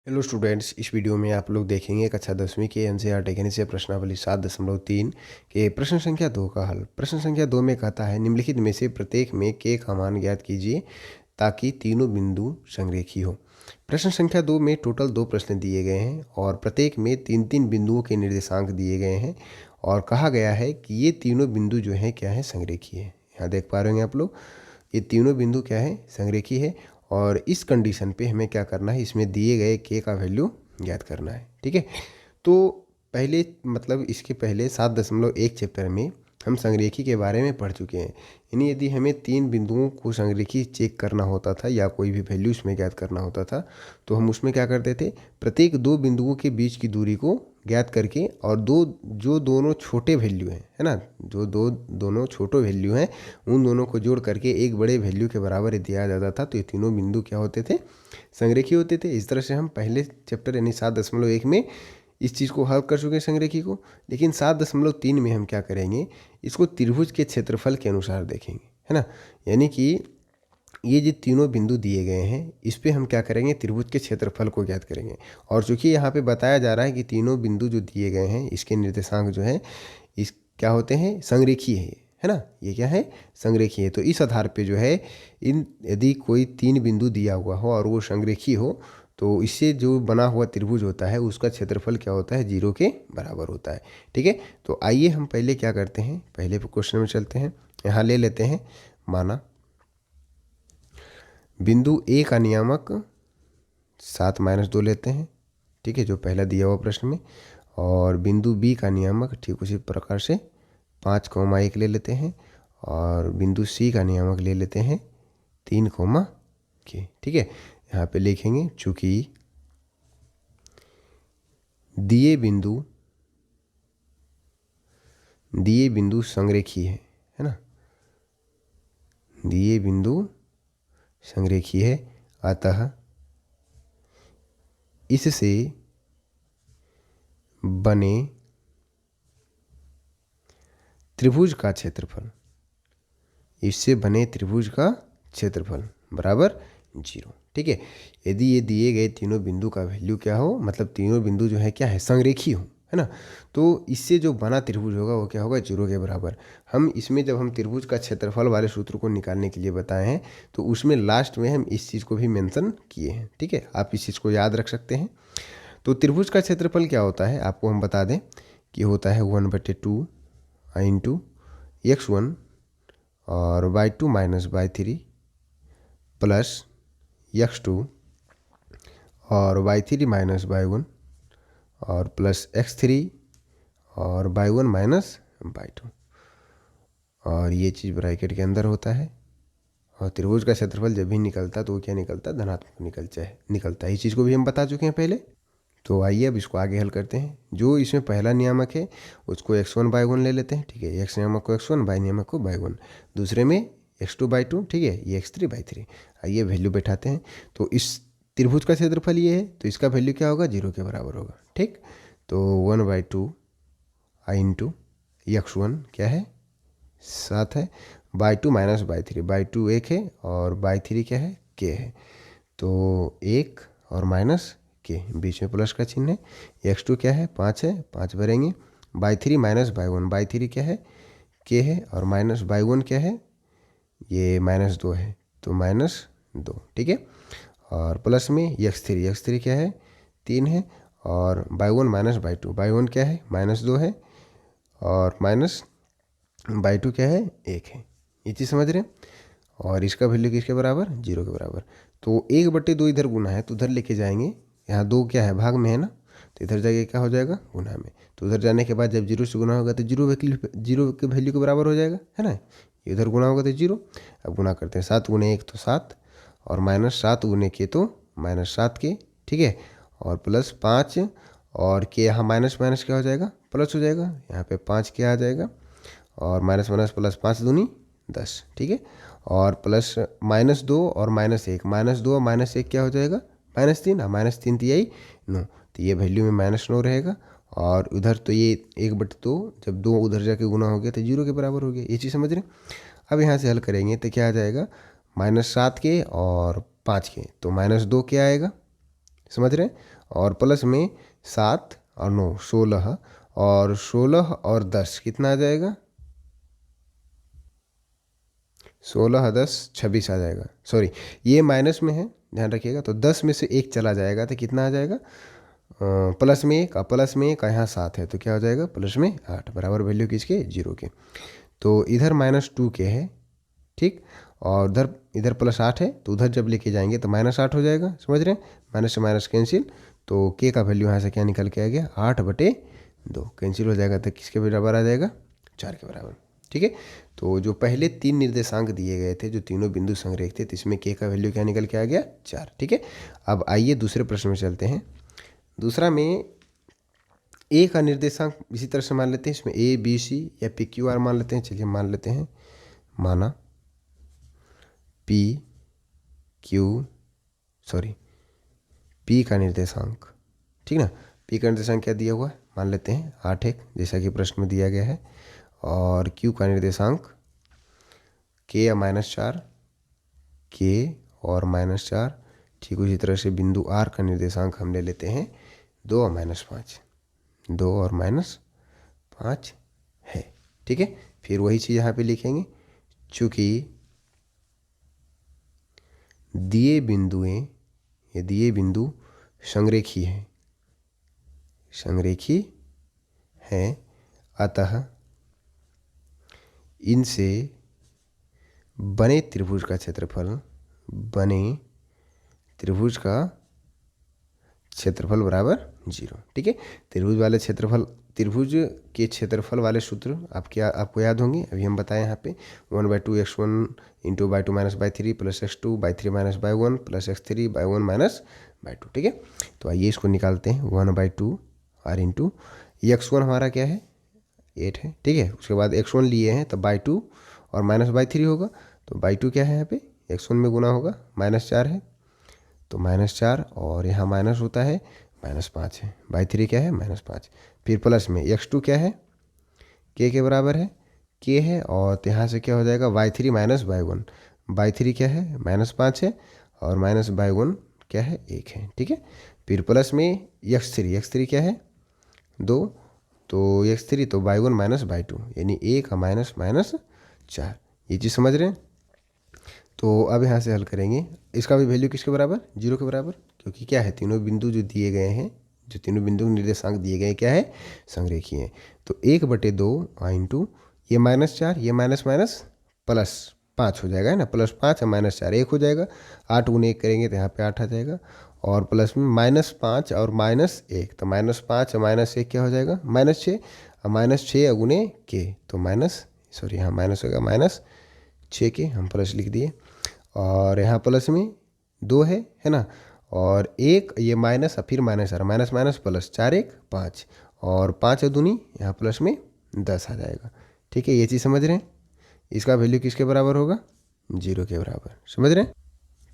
Hello students, इस video में आप लोग देखेंगे कक्षा 10वीं के एनसीईआरटी गणित से प्रश्नावली 7.3 के प्रश्न संख्या 2 का हल। प्रश्न संख्या 2 में कहता है निम्नलिखित में से प्रत्येक में के का मान ज्ञात कीजिए ताकि तीनों बिंदु संरेखी हो। प्रश्न संख्या 2 में टोटल 2 प्रश्न दिए गए हैं और प्रत्येक में 3-3 बिंदुओं के निर्देशांक दिए गए हैं और कहा गया है कि ये तीनों बिंदु जो है क्या है, संरेखी है। यहाँ देख पा रहे होंगे आप लोग, ये तीनों बिंदु क्या है, संरेखी है। और इस कंडीशन पे हमें क्या करना है, इसमें दिए गए के का वैल्यू ज्ञात करना है। ठीक है, तो पहले मतलब इसके पहले 7.1 चैप्टर में हम संरेखी के बारे में पढ़ चुके हैं। यानी यदि हमें 3 बिंदुओं को संरेखी चेक करना होता था या कोई भी वैल्यू उसमें ज्ञात करना होता था तो हम उसमें क्या करते थे, प्रत्येक 2 बिंदुओं के बीच की दूरी को ज्ञात करके और दोनों छोटे वैल्यू हैं, है ना, दोनों छोटे वैल्यू हैं, उन दोनों को जोड़ करके एक बड़े वैल्यू के बराबर दिया जाता था। तो ये तीनों बिंदु क्या होते थे, संरेखी होते थे। इस तरह से हम पहले चैप्टर यानी 7.1 में इस चीज़ को हल कर चुके हैं, संरेखी को। लेकिन 7.3 में हम क्या करेंगे, इसको त्रिभुज के क्षेत्रफल के अनुसार देखेंगे, है ना। यानी कि ये जो तीनों बिंदु दिए गए हैं इस पे हम क्या करेंगे, त्रिभुज के क्षेत्रफल को ज्ञात करेंगे। और चूंकि यहाँ पे बताया जा रहा है कि तीनों बिंदु जो दिए गए हैं इसके निर्देशांक जो है इस क्या होते हैं, संरेखीय है ना। ये क्या है, संरेखीय है। तो इस आधार पे जो है इन यदि कोई 3 बिंदु दिया हुआ हो और वो संरेखीय हो तो इससे जो बना हुआ त्रिभुज होता है उसका क्षेत्रफल क्या होता है, 0 के बराबर होता है। ठीक है, तो आइए हम पहले क्या करते हैं, पहले क्वेश्चन में चलते हैं। यहाँ ले लेते हैं, माना बिंदु ए का नियामक 7-2 लेते हैं। ठीक है, जो पहला दिया हुआ प्रश्न में। और बिंदु बी का नियामक ठीक उसी प्रकार से 5,1 ले लेते हैं। और बिंदु सी का नियामक ले लेते हैं 3, ठीक है। यहाँ पे लिखेंगे चूंकि दिए बिंदु संरेखीय है ना, दिए बिंदु संरेखीय है, अतः इससे बने त्रिभुज का क्षेत्रफल, इससे बने त्रिभुज का क्षेत्रफल बराबर 0। ठीक है, यदि ये दिए गए तीनों बिंदु का वैल्यू क्या हो, मतलब तीनों बिंदु जो है क्या है, संरेखीय हो, है ना, तो इससे जो बना त्रिभुज होगा वो क्या होगा, 0 के बराबर। हम इसमें जब हम त्रिभुज का क्षेत्रफल वाले सूत्र को निकालने के लिए बताए हैं तो उसमें लास्ट में हम इस चीज़ को भी मेंशन किए हैं। ठीक है, आप इस चीज़ को याद रख सकते हैं। तो त्रिभुज का क्षेत्रफल क्या होता है आपको हम बता दें कि होता है 1/2 इंटू x1 और y2 minus y3 plus x2 और y3 माइनस y1 और प्लस x3 और y1 माइनस y2। और ये चीज़ ब्रैकेट के अंदर होता है। और त्रिभुज का क्षेत्रफल जब भी निकलता है तो वो क्या निकलता है, धनात्मक निकलता है। इस चीज़ को भी हम बता चुके हैं पहले। तो आइए अब इसको आगे हल करते हैं। जो इसमें पहला नियामक है उसको x1/1 ले लेते हैं। ठीक है, x नियामक को x1, y नियामक को y1। दूसरे में x2/2, ठीक है, ये x3/3। आइए वैल्यू बैठाते हैं। तो इस त्रिभुज का क्षेत्रफल ये है तो इसका वैल्यू क्या होगा, 0 के बराबर होगा। ठीक, तो 1/2 इंटू x1 क्या है, 7 है, y2 माइनस y3, y2 1 है और y3 क्या है, k है। तो 1 और माइनस के बीच में प्लस का चिन्ह है। x2 क्या है, 5 है, 5 भरेंगे। y3 माइनस y1, y3 क्या है, k है, और माइनस y1 क्या है, ये -2 है, तो -2। ठीक है, और प्लस में x3 क्या है, 3 है, और y1 माइनस y2, y1 क्या है, -2 है, और माइनस y2 क्या है, 1 है। ये चीज़ समझ रहे हैं। और इसका वैल्यू किसके बराबर, 0 के बराबर। तो 1/2 इधर गुना है तो उधर लेके जाएंगे, यहाँ 2 क्या है, भाग में है ना, तो इधर जाके क्या हो जाएगा, गुना में। तो उधर जाने के बाद जब 0 से गुना होगा तो 0 के वैल्यू के बराबर हो जाएगा, है ना। इधर गुना होगा तो 0। अब गुना करते हैं, 7 × 1 तो 7, और -7 × k तो -7k। ठीक है, और प्लस 5 और के यहाँ माइनस क्या हो जाएगा, प्लस हो जाएगा। यहाँ पे 5 के आ जाएगा, और माइनस प्लस 5 दूनी 10। ठीक है, और प्लस -2 और -1, -2 और -1 क्या हो जाएगा, -3, -3 तो यही 9, तो ये वैल्यू में -9 रहेगा। और उधर तो ये 1/2, जब 2 उधर जाके गुना हो गया तो 0 के बराबर हो गया। ये चीज़ समझ रहे हैं। अब यहाँ से हल करेंगे तो क्या आ जाएगा, -7 के और 5 के, तो -2 क्या आएगा, समझ रहे हैं। और प्लस में 7 और 9 16, और 16 और 10 कितना आ जाएगा, 16 10 26 आ जाएगा। सॉरी, ये माइनस में है, ध्यान रखिएगा। तो 10 में से 1 चला जाएगा तो कितना आ जाएगा, प्लस में 1, प्लस में 1, यहाँ 7 है तो क्या हो जाएगा, प्लस में 8, बराबर वैल्यू किसके, 0 के। तो इधर -2 के है, ठीक, और उधर इधर +8 है, तो उधर जब लेके जाएंगे तो -8 हो जाएगा, समझ रहे हैं। माइनस से माइनस कैंसिल, तो के का वैल्यू यहाँ से क्या निकल के आ गया, 8/2 कैंसिल हो जाएगा तो किसके बराबर आ जाएगा, 4 के बराबर, ठीक है। तो जो पहले 3 निर्देशांक दिए गए थे, जो तीनों बिंदु संरेख थे, तो इसमें के का वैल्यू क्या निकल के आ गया, 4, ठीक है। अब आइए दूसरे प्रश्न में चलते हैं। दूसरा में ए का निर्देशांक इसी तरह से मान लेते हैं, इसमें ए बी सी या पी क्यू आर मान लेते हैं। चलिए मान लेते हैं, माना पी का निर्देशांक, ठीक ना। पी का निर्देशांक क्या दिया हुआ है, मान लेते हैं 8 1, जैसा कि प्रश्न में दिया गया है। और क्यू का निर्देशांक के या -4, के और -4, ठीक उसी तरह से बिंदु आर का निर्देशांक हम ले लेते हैं 2 और -5, 2 और -5 है, ठीक है। फिर वही चीज़ यहाँ पे लिखेंगे, चूँकि दिए बिंदु संरेखी हैं, अतः इनसे बने त्रिभुज का क्षेत्रफल बराबर 0, ठीक है। त्रिभुज के क्षेत्रफल वाले सूत्र आपको याद होंगे, अभी हम बताएं यहाँ पे 1/2 x1 × by2 - by3 + x2 by3 - by1 + x3 by1 - by2, ठीक है। तो आइए इसको निकालते हैं, 1/2 r × x1 हमारा क्या है, 8 है, ठीक है। उसके बाद x1 लिए हैं तो by2 और -by3 होगा, तो by2 क्या है यहाँ पे, x1 में गुना होगा, -4 है तो -4, और यहाँ माइनस होता है -5 है, by3 क्या है, -5। फिर प्लस में x2 क्या है, के बराबर है, के है, और यहाँ से क्या हो जाएगा, by3 - by1, by3 क्या है, -5 है, और -by1 क्या है, 1 है, ठीक है। फिर प्लस में x3 क्या है, 2, तो x3 तो by1 - by2, यानी 1 -4, ये चीज़ समझ रहे हैं। तो अब यहाँ से हल करेंगे, इसका भी वैल्यू किसके बराबर, 0 के बराबर, क्योंकि क्या है, तीनों बिंदु जो दिए गए हैं, जो तीनों बिंदु निर्देशांक दिए गए क्या है, संरेखी हैं। तो 1/2 × ये -4, ये माइनस +5 हो जाएगा, है ना, +5 और -4 1 हो जाएगा, 8 × 1 करेंगे तो यहाँ पे 8 आ जाएगा, और प्लस में -5 और -1, तो -5 और -1 क्या हो जाएगा, -6, और -6 × के, तो यहाँ माइनस होगा -6 के, हम प्लस लिख दिए, और यहाँ प्लस में 2 है ना, और 1 ये माइनस और फिर माइनस, और माइनस प्लस, 4 1 5, और 5 और दूनी यहाँ प्लस में 10 आ जाएगा, ठीक है। ये चीज़ समझ रहे हैं, इसका वैल्यू किसके बराबर होगा, 0 के बराबर, समझ रहे हैं।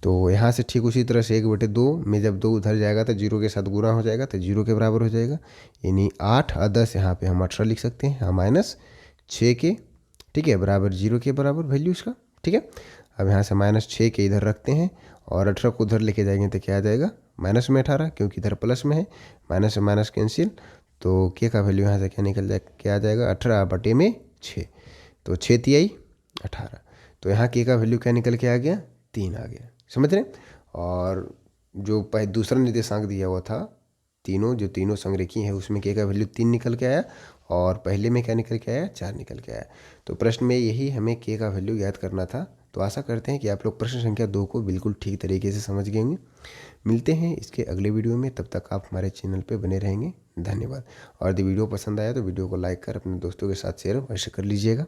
तो यहाँ से ठीक उसी तरह से 1/2 में जब 2 उधर जाएगा तो 0 के साथ गुना हो जाएगा, तो 0 के बराबर हो जाएगा, यानी 8 और 10 यहाँ पे हम 18 लिख सकते हैं, -6 के, ठीक है, बराबर 0 के बराबर वैल्यू इसका, ठीक है। अब यहाँ से -6 के इधर रखते हैं, और 18 को उधर लेके जाएंगे तो क्या आ जाएगा, माइनस में 18, क्योंकि इधर प्लस में है, माइनस से माइनस कैंसिल, तो के का वैल्यू यहाँ से क्या निकल जाए, क्या आ जाएगा, 18/6, तो 6 × 18, तो यहाँ के का वैल्यू क्या निकल के आ गया, 3 आ गया, समझ रहे हैं। और जो दूसरा निर्देशांक दिया हुआ था, जो तीनों संरेखी हैं, उसमें के का वैल्यू 3 निकल के आया, और पहले में क्या निकल के आया, 4 निकल के आया। तो प्रश्न में यही हमें के का वैल्यू याद करना था। तो आशा करते हैं कि आप लोग प्रश्न संख्या 2 को बिल्कुल ठीक तरीके से समझ गए होंगे। मिलते हैं इसके अगले वीडियो में, तब तक आप हमारे चैनल पे बने रहेंगे, धन्यवाद। और यदि वीडियो पसंद आया तो वीडियो को लाइक कर अपने दोस्तों के साथ शेयर अवश्य कर लीजिएगा।